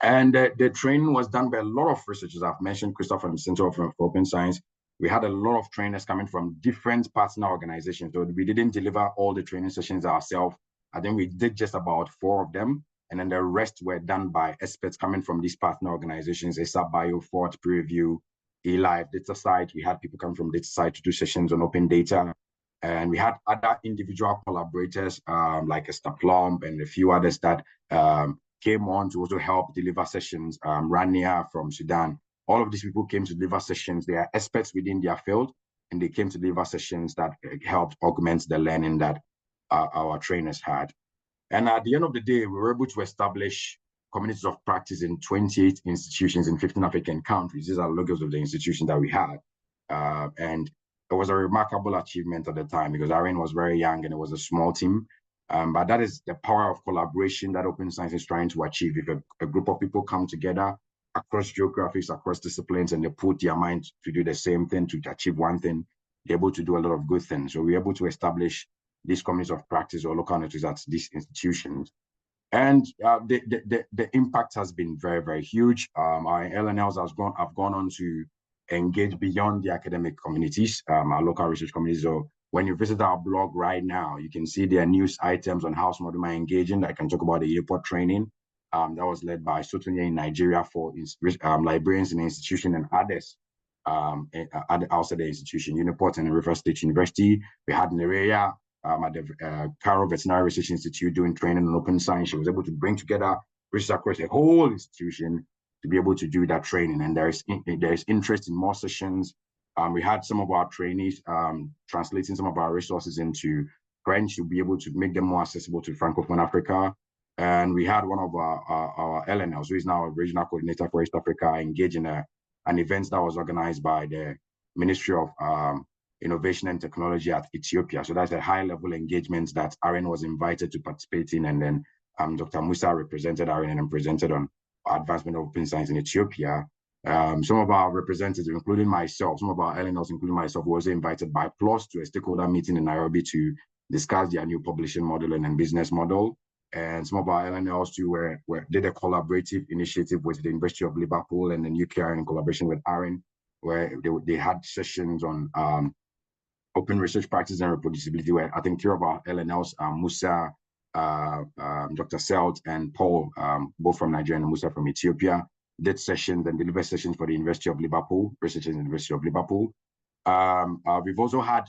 Speaker 2: And the training was done by a lot of researchers. I've mentioned Christopher from the Center for Open Science. We had a lot of trainers coming from different partner organizations. So we didn't deliver all the training sessions ourselves. I think we did just about 4 of them. And then the rest were done by experts coming from these partner organizations: ASAP Bio, Fort, Preview, eLife, DataSite. We had people come from DataSite to do sessions on open data. And we had other individual collaborators like Esther Plumb and a few others that came on to also help deliver sessions. Rania from Sudan. All of these people came to deliver sessions. They are experts within their field, and they came to deliver sessions that helped augment the learning that our trainers had. And at the end of the day, we were able to establish communities of practice in 28 institutions in 15 African countries. These are logos of the institutions that we had. And it was a remarkable achievement at the time because AREN was very young and it was a small team. But that is the power of collaboration that open science is trying to achieve. If a group of people come together across geographies, across disciplines, and they put their mind to do the same thing, to achieve one thing, they're able to do a lot of good things. So we're able to establish these communities of practice or local networks at these institutions. And the impact has been very, very huge. Our LNLs have gone on to engage beyond the academic communities, our local research communities. So when you visit our blog right now, you can see there are news items on how some of them are engaging. I can talk about the airport training that was led by Sotunye in Nigeria for librarians in the institution and others outside the institution, Uniport and River State University. We had Nerea at the Carroll Veterinary Research Institute doing training on open science. She was able to bring together research across the whole institution to be able to do that training. And there's interest in more sessions. We had some of our trainees translating some of our resources into French to be able to make them more accessible to Francophone Africa. And we had one of our LNLs, who is now a regional coordinator for East Africa, engage in an event that was organized by the Ministry of Innovation and Technology at Ethiopia. So that's a high-level engagement that AREN was invited to participate in, and then Dr. Musa represented AREN and presented on advancement of open science in Ethiopia. Some of our representatives, including myself, some of our LNLs, including myself, was invited by PLOS to a stakeholder meeting in Nairobi to discuss their new publishing model and business model. And some of our LNLs too did a collaborative initiative with the University of Liverpool and the UK in collaboration with AREN, where they had sessions on open research practice and reproducibility, where I think 3 of our LNLs, Musa, Dr. Selt and Paul, both from Nigeria, and Musa from Ethiopia, did sessions and delivered sessions for the University of Liverpool, researchers in the University of Liverpool. We've also had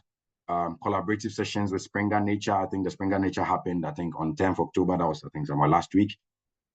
Speaker 2: collaborative sessions with Springer Nature. I think the Springer Nature happened, I think, on 10th October. That was, I think, somewhere last week.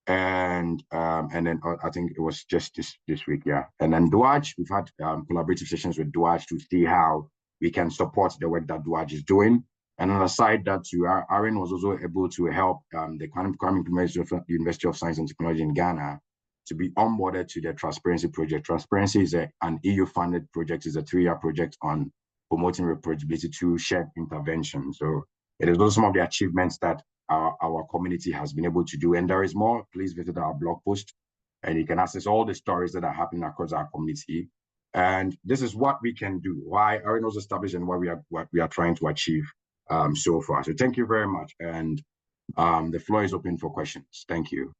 Speaker 2: And then I think it was just this week, yeah. And then Duaj, we've had collaborative sessions with Duaj to see how we can support the work that Duaj is doing. And on the side that AREN was also able to help the Kwame Nkrumah University of Science and Technology in Ghana to be onboarded to the Transparency Project. Transparency is an EU-funded project, is a 3-year project on promoting reproducibility through shared intervention. So it is also some of the achievements that our community has been able to do. And there is more. Please visit our blog post, and you can access all the stories that are happening across our community. And this is what we can do, why AREN was established, and what we are trying to achieve so far. So thank you very much. And the floor is open for questions. Thank you.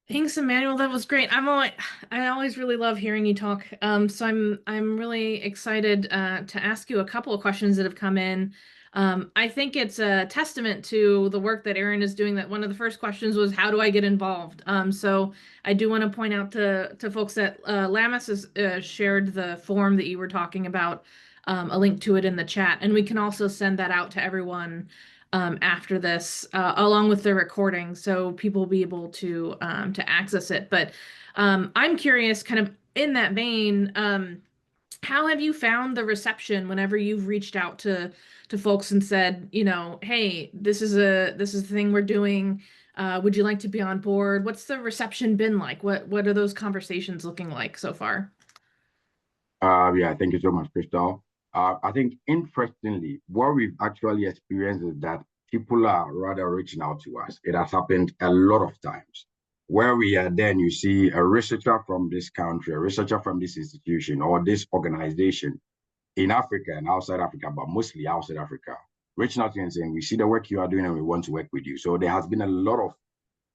Speaker 1: Thanks, Emmanuel. That was great. I always really love hearing you talk. So I'm really excited to ask you a couple of questions that have come in. I think it's a testament to the work that AREN is doing that one of the first questions was, how do I get involved? So I do want to point out to folks that Lamis has shared the form that you were talking about, a link to it in the chat, and we can also send that out to everyone after this, along with the recording, so people will be able to access it. But I'm curious, kind of in that vein, how have you found the reception whenever you've reached out to folks and said, you know, hey, this is the thing we're doing. Would you like to be on board? What's the reception been like? What are those conversations looking like so far?
Speaker 2: Yeah, thank you so much, Crystal. I think, interestingly, what we've actually experienced is that people are rather reaching out to us. It has happened a lot of times. Where we are, then you see a researcher from this country, a researcher from this institution or this organization in Africa and outside Africa, but mostly outside Africa, reaching out to you and saying, we see the work you are doing and we want to work with you. So there has been a lot of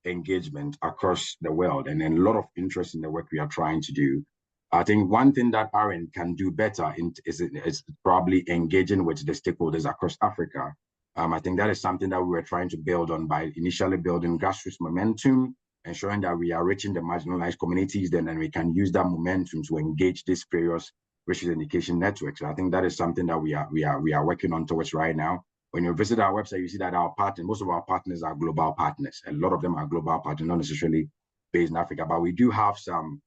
Speaker 2: engagement across the world and a lot of interest in the work we are trying to do. I think one thing that AREN can do better is probably engaging with the stakeholders across Africa. I think that is something that we were trying to build on by initially building grassroots momentum, ensuring that we are reaching the marginalized communities, then and we can use that momentum to engage these various research education networks. I think that is something that we are working on towards right now. When you visit our website, you see that most of our partners are global partners. A lot of them are global partners, not necessarily based in Africa, but we do have some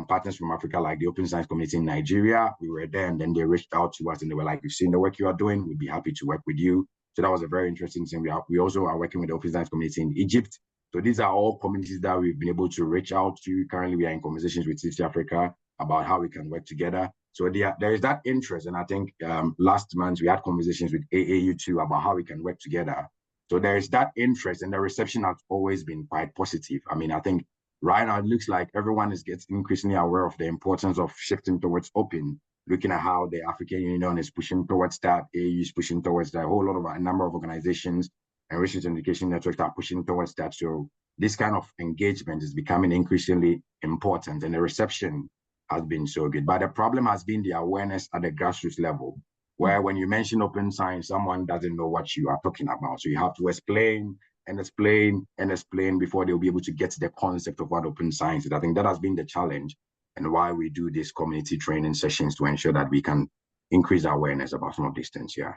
Speaker 2: partners from Africa, like the Open Science Community in Nigeria. We were there, and then they reached out to us and they were like, we've seen the work you are doing. We'd be happy to work with you. So that was a very interesting thing. We also are working with the Open Science Community in Egypt. So these are all communities that we've been able to reach out to. Currently, we are in conversations with East Africa about how we can work together. So there is that interest. And I think last month we had conversations with AAU too about how we can work together. So there is that interest, and the reception has always been quite positive. I mean, I think right now, it looks like everyone is getting increasingly aware of the importance of shifting towards open, looking at how the African Union is pushing towards that, AU is pushing towards that, a number of organizations and research and education networks are pushing towards that. So this kind of engagement is becoming increasingly important, and the reception has been so good. But the problem has been the awareness at the grassroots level, where when you mention open science, someone doesn't know what you are talking about. So you have to explain and explain before they'll be able to get the concept of what open science is. I think that has been the challenge, and why we do these community training sessions to ensure that we can increase awareness about some of these things. Yeah.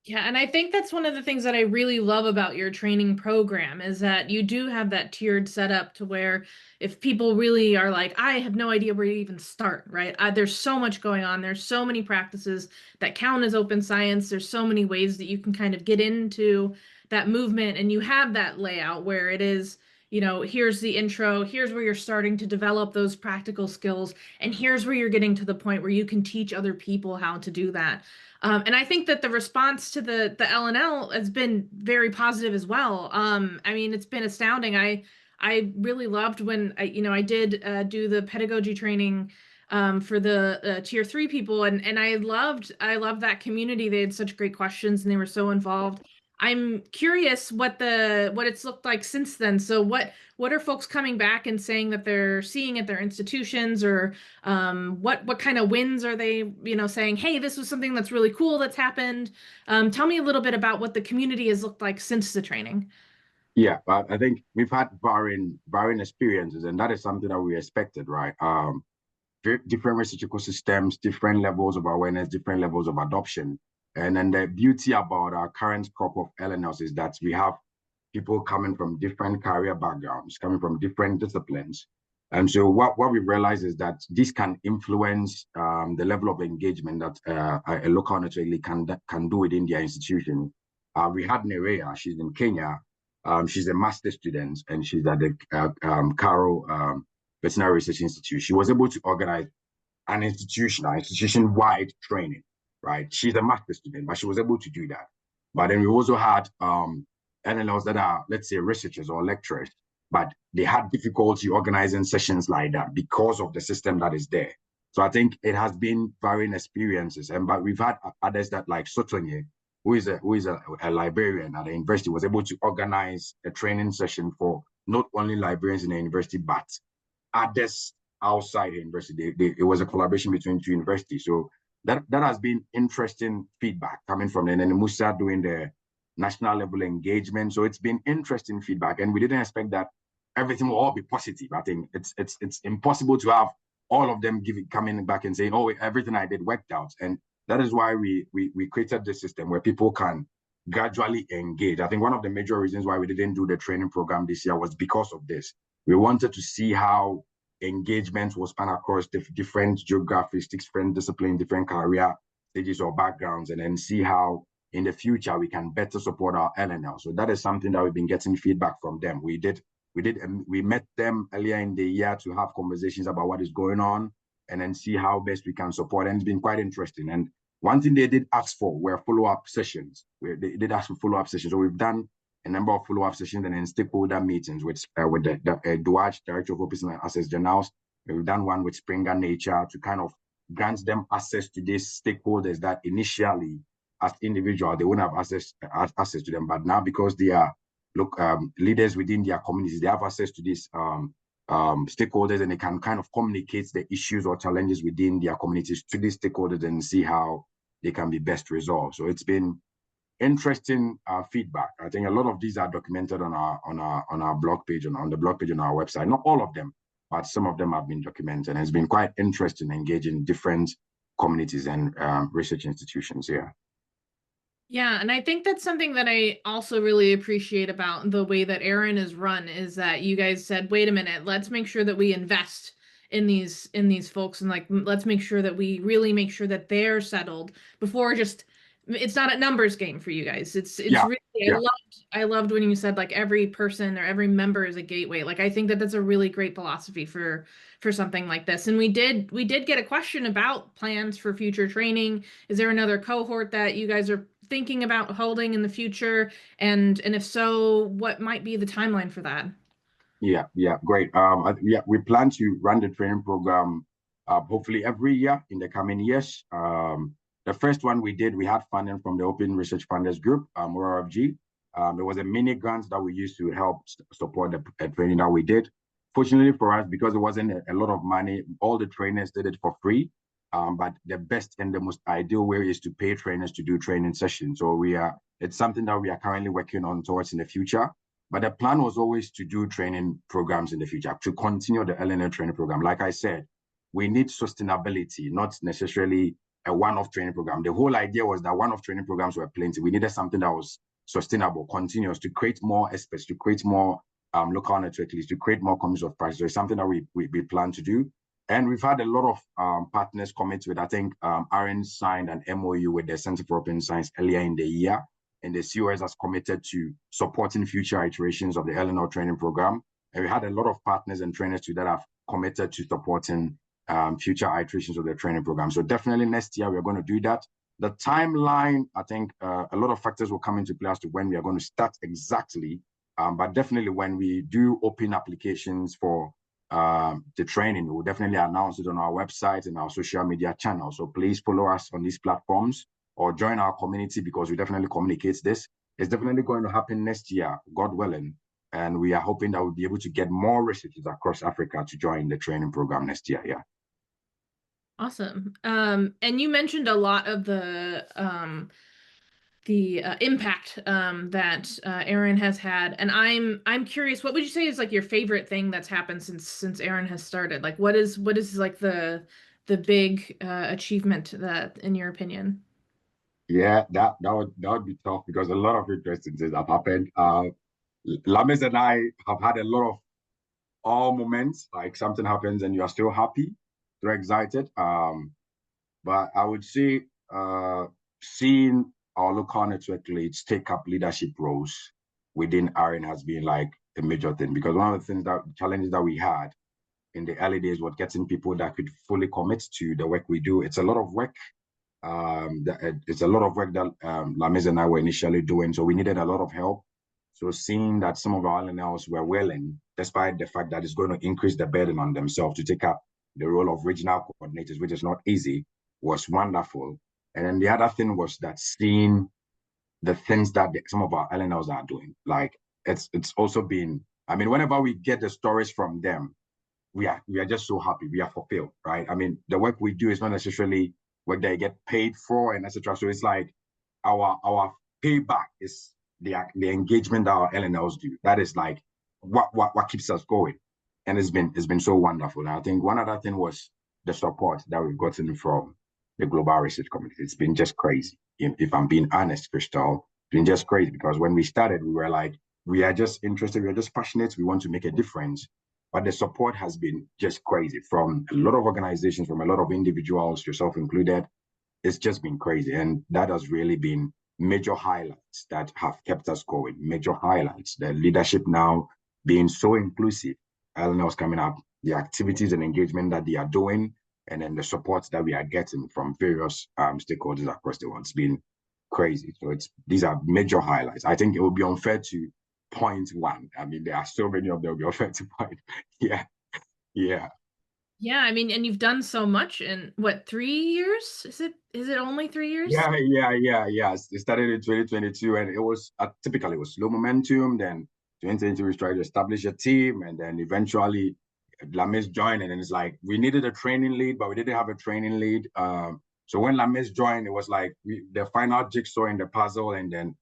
Speaker 1: Yeah, and I think that's one of the things that I really love about your training program is that you do have that tiered setup to where if people really are like, I have no idea where to even start, right? There's so much going on. There's so many practices that count as open science. There's so many ways that you can kind of get into that movement, and you have that layout where it is, here's the intro, here's where you're starting to develop those practical skills, and here's where you're getting to the point where you can teach other people how to do that. And I think that the response to the LNL has been very positive as well. I mean, it's been astounding. I really loved when I did do the pedagogy training for the tier 3 people, and I loved that community. They had such great questions and they were so involved. I'm curious what it's looked like since then. So what are folks coming back and saying that they're seeing at their institutions, or what kind of wins are they, saying, hey, this was something that's really cool that's happened. Tell me a little bit about what the community has looked like since the training.
Speaker 2: Yeah, but I think we've had varying experiences, and that is something that we expected, right? Different research ecosystems, different levels of awareness, different levels of adoption. And then the beauty about our current crop of LNLs is that we have people coming from different career backgrounds, coming from different disciplines. And so what we realize is that this can influence the level of engagement that a local naturally can do within their institution. We had Nerea, she's in Kenya. She's a master's student, and she's at the Caro Veterinary Research Institute. She was able to organize an institution-wide training, right? She's a master's student, but she was able to do that. But then we also had NLLs that are, let's say, researchers or lecturers, but they had difficulty organizing sessions like that because of the system that is there. So I think it has been varying experiences, but we've had others that, like Sotonye, who is a librarian at the university, was able to organize a training session for not only librarians in the university, but others outside the university. It was a collaboration between two universities. So that has been interesting feedback coming from them. And then Musa doing the national level engagement. So it's been interesting feedback. And we didn't expect that everything will all be positive. I think it's impossible to have all of them coming back and saying, oh, everything I did worked out. And that is why we created this system where people can gradually engage. I think one of the major reasons why we didn't do the training program this year was because of this. We wanted to see how engagement was span across different geographies, different disciplines, different career stages or backgrounds, and then see how in the future we can better support our LNL. So that is something that we've been getting feedback from them. We met them earlier in the year to have conversations about what is going on and then see how best we can support. And it's been quite interesting. And one thing they did ask for were follow-up sessions. They did ask for follow-up sessions. So we've done a number of follow-up sessions and then stakeholder meetings with the Duaj, Director of Open Access Journals. We've done one with Springer Nature to kind of grant them access to these stakeholders that initially, as individuals, they wouldn't have access to them. But now, because they are leaders within their communities, they have access to these stakeholders, and they can kind of communicate the issues or challenges within their communities to these stakeholders and see how they can be best resolved. So it's been interesting feedback. I think a lot of these are documented on our blog page and on the blog page on our website. Not all of them, but some of them have been documented. And it's been quite interesting engaging different communities and research institutions here.
Speaker 1: Yeah, and I think that's something that I also really appreciate about the way that AREN is run is that you guys said, wait a minute, let's make sure that we invest in these folks, and like let's make sure that we really make sure that they're settled before just it's not a numbers game for you guys. It's really I loved when you said like every person or every member is a gateway. Like I think that that's a really great philosophy for something like this. And we did get a question about plans for future training. Is there another cohort that you guys are thinking about holding in the future? And if so, what might be the timeline for that?
Speaker 2: Yeah, great. We plan to run the training program hopefully every year in the coming years. The first one we had funding from the Open Research Funders Group, ORFG. There was a mini grant that we used to help support the training that we did. Fortunately for us, because it wasn't a lot of money, all the trainers did it for free. But the best and the most ideal way is to pay trainers to do training sessions. So it's something that we are currently working on towards in the future. But the plan was always to do training programs in the future, to continue the LNL training program. Like I said, we need sustainability, not necessarily a one-off training program. The whole idea was that one-off training programs were plenty. We needed something that was sustainable, continuous, to create more experts, to create more local network leads, to create more communities of practice. So it's something that we plan to do. And we've had a lot of partners commit with. I think AREN signed an MOU with the Center for Open Science earlier in the year, and the COS has committed to supporting future iterations of the LNO training program. And we had a lot of partners and trainers too that have committed to supporting future iterations of the training program. So definitely next year, we're going to do that. The timeline, I think a lot of factors will come into play as to when we are going to start exactly. But definitely when we do open applications for the training, we'll definitely announce it on our website and our social media channels. So please follow us on these platforms or join our community, because we definitely communicate this. It's definitely going to happen next year, God willing. And we are hoping that we'll be able to get more researchers across Africa to join the training program next year. Yeah.
Speaker 1: Awesome. And you mentioned a lot of the impact that AREN has had, and I'm curious, what would you say is like your favorite thing that's happened since AREN has started? Like, what is like the big achievement that, in your opinion?
Speaker 2: Yeah, that would be tough because a lot of interesting things have happened. Lamis and I have had a lot of all moments, like something happens and you are still happy, still excited. But I would say seeing our local network leads take up leadership roles within AREN has been like a major thing, because one of the challenges that we had in the early days was getting people that could fully commit to the work we do. It's a lot of work. It's a lot of work that Lamis and I were initially doing, so we needed a lot of help. So seeing that some of our LNLs were willing, despite the fact that it's going to increase the burden on themselves to take up the role of regional coordinators, which is not easy, was wonderful. And then the other thing was that seeing the things that some of our LNLs are doing, like it's also been, I mean, whenever we get the stories from them, we are just so happy. We are fulfilled, right? I mean, the work we do is not necessarily work that you get paid for and etc. So it's like our payback is the engagement that our LNLs do. That is like what keeps us going, and it's been so wonderful. And I think one other thing was the support that we've gotten from the global research community. It's been just crazy. If I'm being honest, Crystal, it's been just crazy, because when we started, we were like, we are just interested, we are just passionate, we want to make a difference. But the support has been just crazy from a lot of organizations, from a lot of individuals, yourself included. It's just been crazy. And that has really been major highlights that have kept us going, major highlights. The leadership now being so inclusive, LNLs coming up, the activities and engagement that they are doing, and then the support that we are getting from various stakeholders across the world. It's been crazy. So these are major highlights. I think it would be unfair to point one. I mean, there are so many of them. It would be unfair to point. Yeah, yeah.
Speaker 1: Yeah, I mean, and you've done so much in what, 3 years? Is it only 3 years?
Speaker 2: Yeah. It started in 2022, and it was typically it was slow momentum. Then 2022 we tried to establish a team, and then eventually Lamis joined, and then it's like we needed a training lead, but we didn't have a training lead. So when Lamis joined, it was like the final jigsaw in the puzzle, and then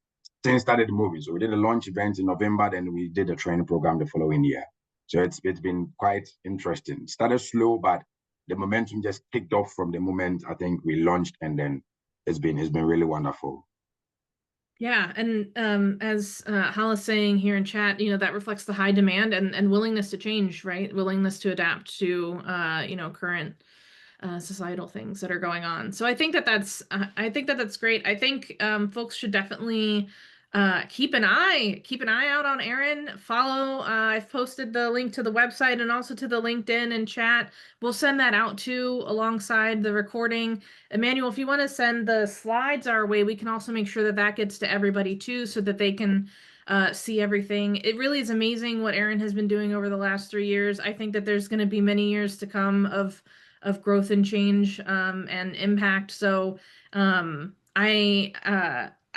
Speaker 2: things started moving. So we did a launch event in November, then we did a training program the following year. So it's been quite interesting. It started slow, but the momentum just kicked off from the moment I think we launched, and then it's been really wonderful.
Speaker 1: Yeah, and as Hala's saying here in chat, that reflects the high demand and willingness to change, right? Willingness to adapt to current societal things that are going on. So I think that that's great. I think folks should definitely keep an eye out on AREN. Follow. I've posted the link to the website and also to the LinkedIn and chat. We'll send that out too alongside the recording. Emmanuel, if you want to send the slides our way, we can also make sure that that gets to everybody too, so that they can see everything. It really is amazing what AREN has been doing over the last 3 years. I think that there's going to be many years to come of growth and change and impact. So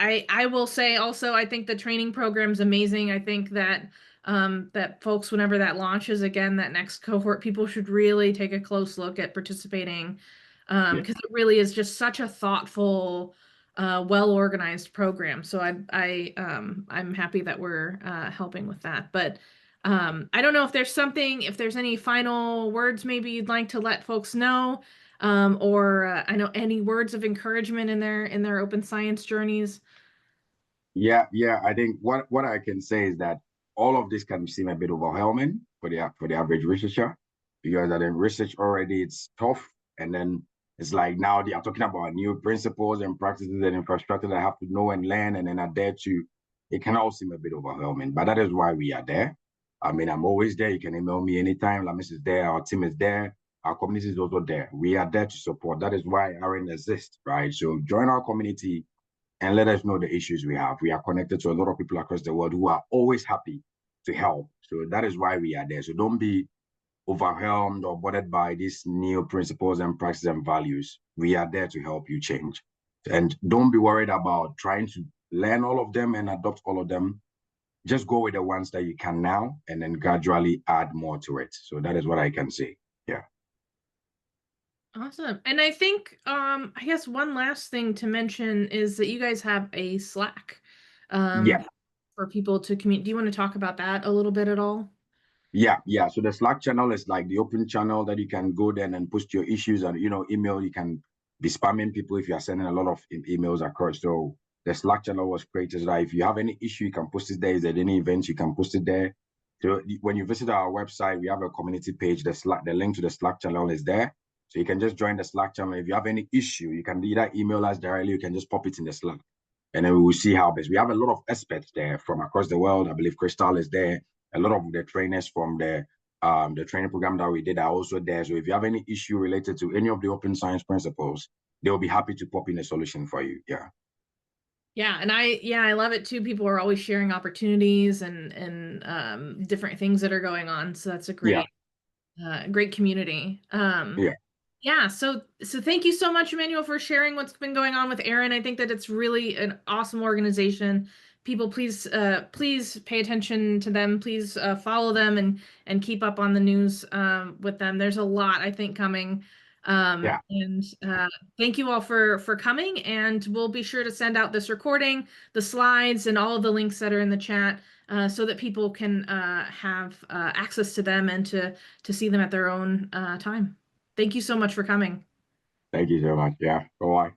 Speaker 1: I will say also, I think the training program's amazing. I think that that folks, whenever that launches again, that next cohort, people should really take a close look at participating,
Speaker 2: Yeah.
Speaker 1: because it really is just such a thoughtful, well-organized program. So I'm happy that we're helping with that. But I don't know if there's any final words maybe you'd like to let folks know. or I know any words of encouragement in their open science journeys.
Speaker 2: Yeah, yeah. I think what I can say is that all of this can seem a bit overwhelming for the average researcher, because that in research already it's tough, and then it's like now they are talking about new principles and practices and infrastructure that I have to know and learn and then adhere to. It can all seem a bit overwhelming, but that is why we are there. I mean, I'm always there. You can email me anytime. Lamis is there. Our team is there. Our community is also there. We are there to support. That is why AREN exists, right? So join our community and let us know the issues we have. We are connected to a lot of people across the world who are always happy to help. So that is why we are there. So don't be overwhelmed or bothered by these new principles and practices and values. We are there to help you change. And don't be worried about trying to learn all of them and adopt all of them. Just go with the ones that you can now and then gradually add more to it. So that is what I can say. Yeah.
Speaker 1: Awesome. And I think I guess one last thing to mention is that you guys have a Slack
Speaker 2: Yeah.
Speaker 1: um for people to communicate. Do you want to talk about that a little bit at all?
Speaker 2: Yeah, yeah. So the Slack channel is like the open channel that you can go there and post your issues and email. You can be spamming people if you are sending a lot of emails across. So the Slack channel was created so that if you have any issue, you can post it there. Is there any events, you can post it there. So when you visit our website, we have a community page. The link to the Slack channel is there. So you can just join the Slack channel. If you have any issue, you can either email us directly. You can just pop it in the Slack, and then we will see how best. We have a lot of experts there from across the world. I believe Crystal is there. A lot of the trainers from the training program that we did are also there. So if you have any issue related to any of the open science principles, they will be happy to pop in a solution for you. Yeah.
Speaker 1: Yeah, and I love it too. People are always sharing opportunities and different things that are going on. So that's a
Speaker 2: Yeah.
Speaker 1: great community.
Speaker 2: Yeah.
Speaker 1: Yeah, so thank you so much, Emmanuel, for sharing what's been going on with AREN. I think that it's really an awesome organization. People, please pay attention to them. Please follow them and keep up on the news with them. There's a lot, I think, coming.
Speaker 2: Yeah.
Speaker 1: And thank you all for coming. And we'll be sure to send out this recording, the slides, and all of the links that are in the chat, so that people can have access to them and to see them at their own time. Thank you so much for coming.
Speaker 2: Thank you so much. Yeah. Bye.